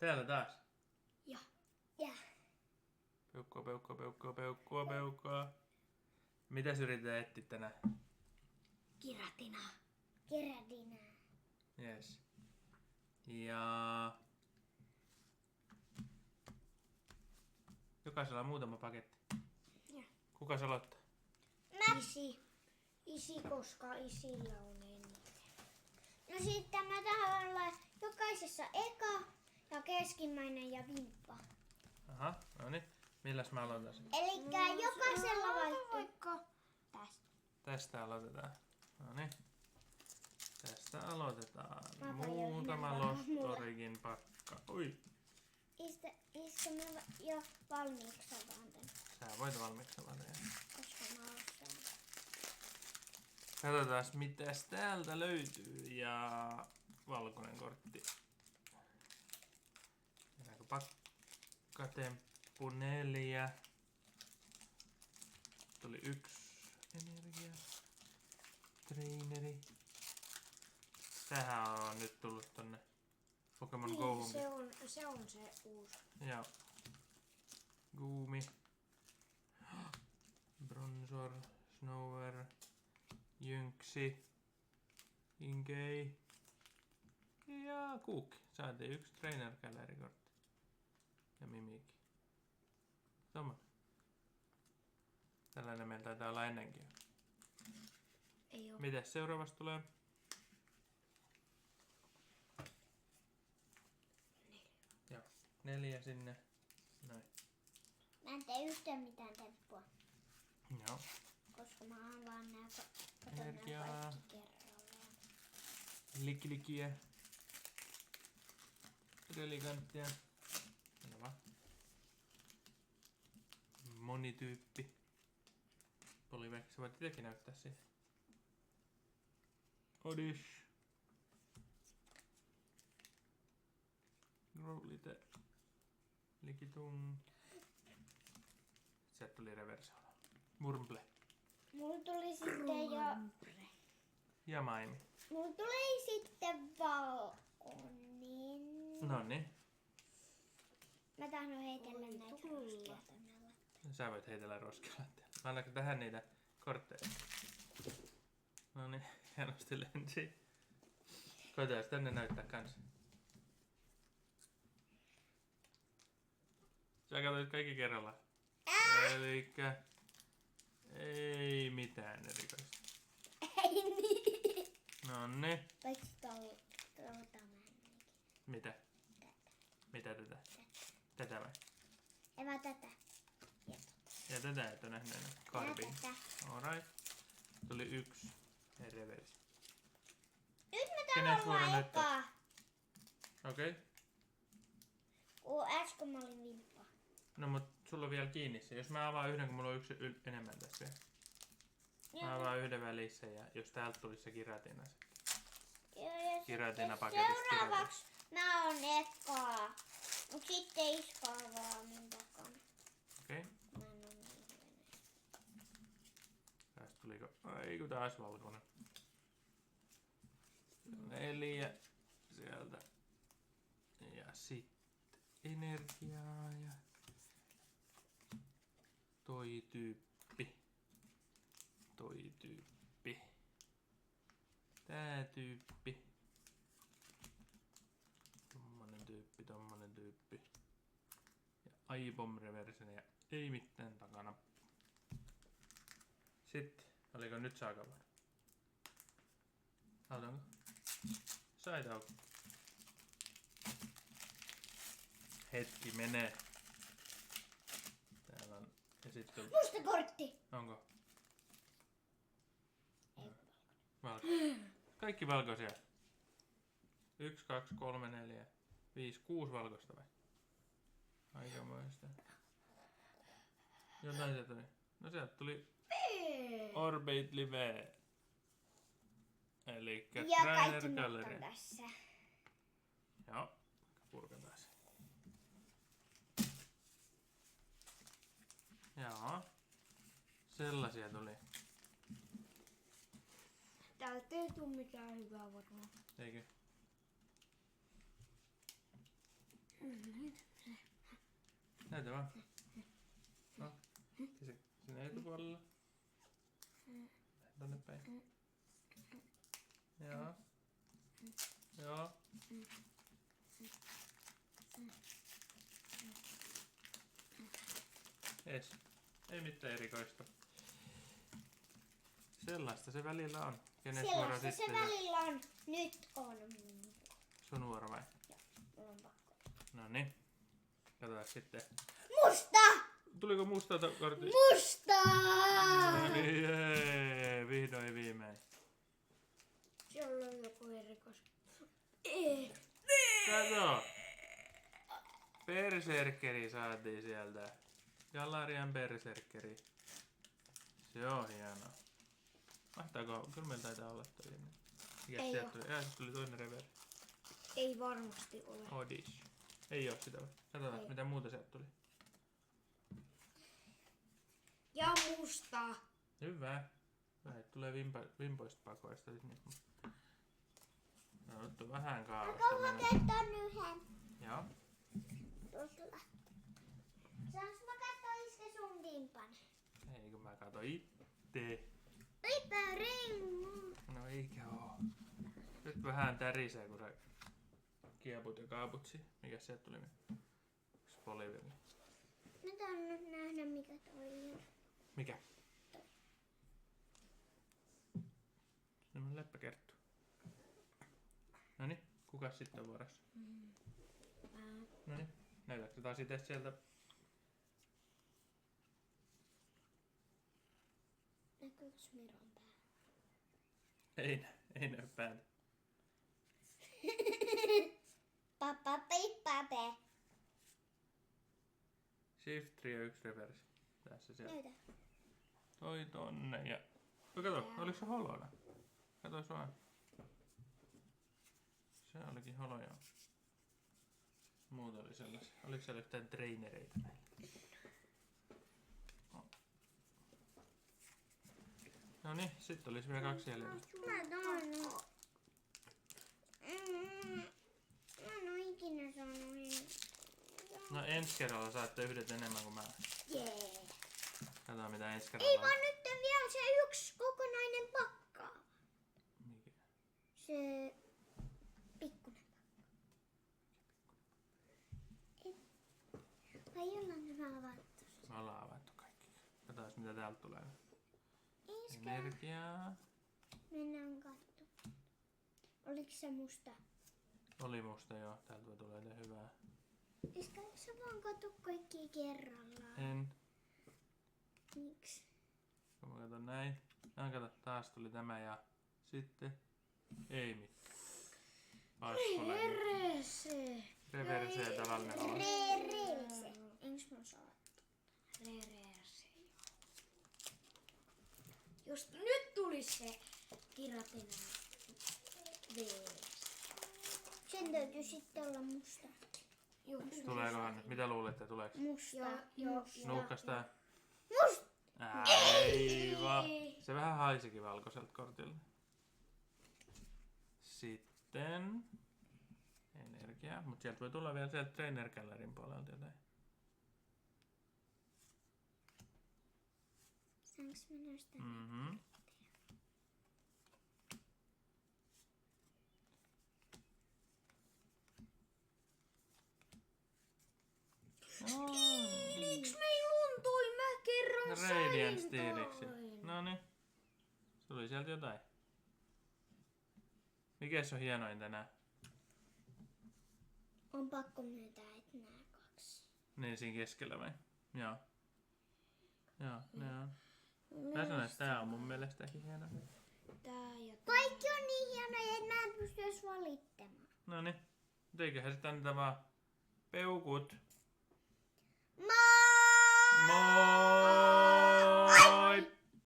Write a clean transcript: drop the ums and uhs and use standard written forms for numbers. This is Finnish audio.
Täällä taas. Ja. Peukkua. Mitäs yritetään etsiä tänään? Kiratinaa. Yes. Ja... Jokaisella on muutama paketti. Ja. Kuka se aloittaa? Isi, koska isillä on eniten. No sitten mä tahan olla jokaisessa eka ja keskimmäinen ja vimppa. Aha, no niin. Milläs mä aloitan sen? Elikkä jokaisella vaikka tästä. Tästä aloitetaan. No niin. Tästä aloitetaan. Mä Muutama pajoin Lost mulle. Origin pakka. Oi. Iska mä jo valmiiksi avaan tän, Sä voit valmiiksi avata. koska mä osaan. Katsotaan mitäs täältä löytyy. Ja valkoinen kortti. Mennäänkö pakkatemppu 4. Tuli 1 energia. Traineri. Tähän on nyt tullut tonne Pokemon Go'hun. Se on se uusi. Ja Goomi. Bronzor. Snower. Jynksi. Inkei. Ja Kuukki. Saatiin 1 Trainer Gallery kortti. Ja Mimikki. Tommonen. Tällainen meillä taitaa olla ennenkin. Ei oo. Mitäs seuraavasta tulee? 4 sinne. Noin. Mä en tee yhtään mitään temppua, Joo. koska mä avaan nää Energiaa. kaikki kerrallaan. Likilikiä. Relikanttia. Hyvä. Monityyppi. Polivex. Voit itsekin näyttää siihen. Odish. Growlite. Likitung. Sieltä tuli reverse. Murmple. Mulla tuli sitten jo... Ja Maimi. Mulla tuli sitten valkoinen. Noniin. Mä tahdon heitellä näitä roskia tänne lattialle. Sä voit heitellä roskia lattialle. Annatko tähän niitä kortteja? Noniin, hienosti lensi. Koitetaan tänne näyttää kans. Sä katsoit kaikki kerralla. Elikkä... Ei mitään erikoista. Ei niin. Noniin. Paitsi tuolta mä en. Mitä? Mitä tätä? Tätä vai? Eva tätä. Ja tätä et oo nähnyt enää. Karbiin. Tätä. Alright. Tuli 1 reverse. Nyt mä Kenes tahdon vuoro olla näyttää? eka. Okei. Kun äsken mä olin vimppa. No mut sulla on vielä kiinni se. Jos mä avaan yhden, kun mulla on 1 enemmän tässä vielä. Mä avaan yhden välissä ja jos täältä tulisi se kiratina se. Kiratina paketista Seuraavaksi mä oon eka. Mut sitten Iska avaa min takana. Okei. Mä en oo niin hyvä. Tästä tuliko... Ai kun taas valkoinen. 4 sieltä. Ja sitten energiaa ja... Toi tyyppi. Tää tyyppi. Tommonen tyyppi. Ja iBomb reversen ja ei mitään takana. Sitten, oliko nyt saakavara? Autanko? Sait auki. Hetki menee. Täällä on... Ja sitten... Musta kortti! Onko? Ei. Valko. Kaikki valkoisia. 1, 2, 3, 4, 5, 6 valkoista vai? Aikamoista. Jotain sieltä tuli. No sieltä tuli Orbeit Live. Elikkä Ja Trainer kaikki mut Gallery. on tässä. Joo, purkataan se. Joo. Sellaisia tuli. Täältä ei tuu mitään hyvää varmaan. Eikö? Näytä vaan. No, sinne etupuolella. Tonne päin. Joo. Joo. Ees. Ei mitään erikoista. Sellaista se välillä on. Kenes vuoro Sellaista se sitten? välillä on. Nyt on. Sun vuoro vai? Joo, mulla on pakko. Noniin. Katsotaan sitten. Musta! Tuliko musta kortti? Musta! Noniin, jee. Vihdoin viimein. Siellä on joku erikois. Kato! Berserkeri saatiin sieltä. Galarian Berserkeri. Se on hienoa. Mahtaako? Kyllä meillä taitaa olla toi ennen. Mikä Ei sieltä oo. tuli? Se tuli toinen reversi. Ei varmasti ole. Odish. Ei oo sitä. Katsotaan Ei. mitä muuta sieltä tuli. Ja musta. Hyvä. Vähän tulee vimpoista pakoista. No nyt on vähän kaaosta. Mä kertaan yhden. Joo. Tuolla. Saanko mä katsoa iskä sun vimpan? Ei kun mä katon itse. Eipä rengu. No eikä oo. Nyt vähän tärisee kun sä kieput ja kaaput. Mikä sieltä tuli? Polivirni. Mä taon nyt nähdä mikä toi on. Mikä? Semmonen leppäkerttu. Noniin, kukas sitten on vuorossa? Noniin, näytätkö taas itse sieltä? Näkyykö Miron pää? Ei näy päätä. Papa pippape. Shift 3 ja 1 reversi. Tässä sieltä. Näytä. Toi tonne ja... No kato, oliko se holona? Katos vaan. Se olikin holo joo. Muut oli sellaisia. Oliko siellä yhtään trainereita näillä? No niin, sit olisi vielä 2 jäljellä. Mä taon. Mä en oo ikinä saanut enää. No ensi kerralla saatte yhdet enemmän kuin mä. Jee. Katsotaan mitä ensi Ei kerralla vaan nyt vielä se yksi kokonainen pakka. Mikä? Se pikkunen pakka. Vai jollain nämä avattu? Me ollaan avattu kaikki. Katsotaan mitä täältä tulee. Iskä. Energiaa. Mennään katsomaan. Oliko se musta? Oli musta joo. Täältä voi tulla jotain hyvää. Iskä, eikö sä vaan katso kaikki kerrallaan? En. Miksi? Kun mä katson näin. Kato, taas tuli tämä ja sitten ei mitään. Vaskulainen. Rerese. Reverse ja tavallinen holo. Rerese. Eiks mä saa? Rerese. Just nyt tuli se kiratina vees. Sen täytyy sitten olla musta. Tuleekohan nyt? Mitä luulette tuleeko? Musta. Nuukkas tää? Musta. Aivan. Se vähän haisikin valkoiselta kortilta. Sitten energia, mutta sieltä voi tulla vielä sieltä Trainer Gallerin puolelta jotain. Saanko mä nostaa? Mhm. Miksi me ei luntui? Mä kerran Radiant sain Steeliksi. toin. Noniin. Tuli sieltä jotain. Mikäs on hienoin tänään? On pakko myöntää, että nää 2. Niin siinä keskellä vai? Joo. Joo, ne on. Mä sanoin, että tää on mun mielestäkin hieno. Tää ja tää. Kaikki on niin hienoja, että mä en pysty edes valittamaan. Noniin. Mut eiköhän sitä anneta vaan peukut. Moi! Moi!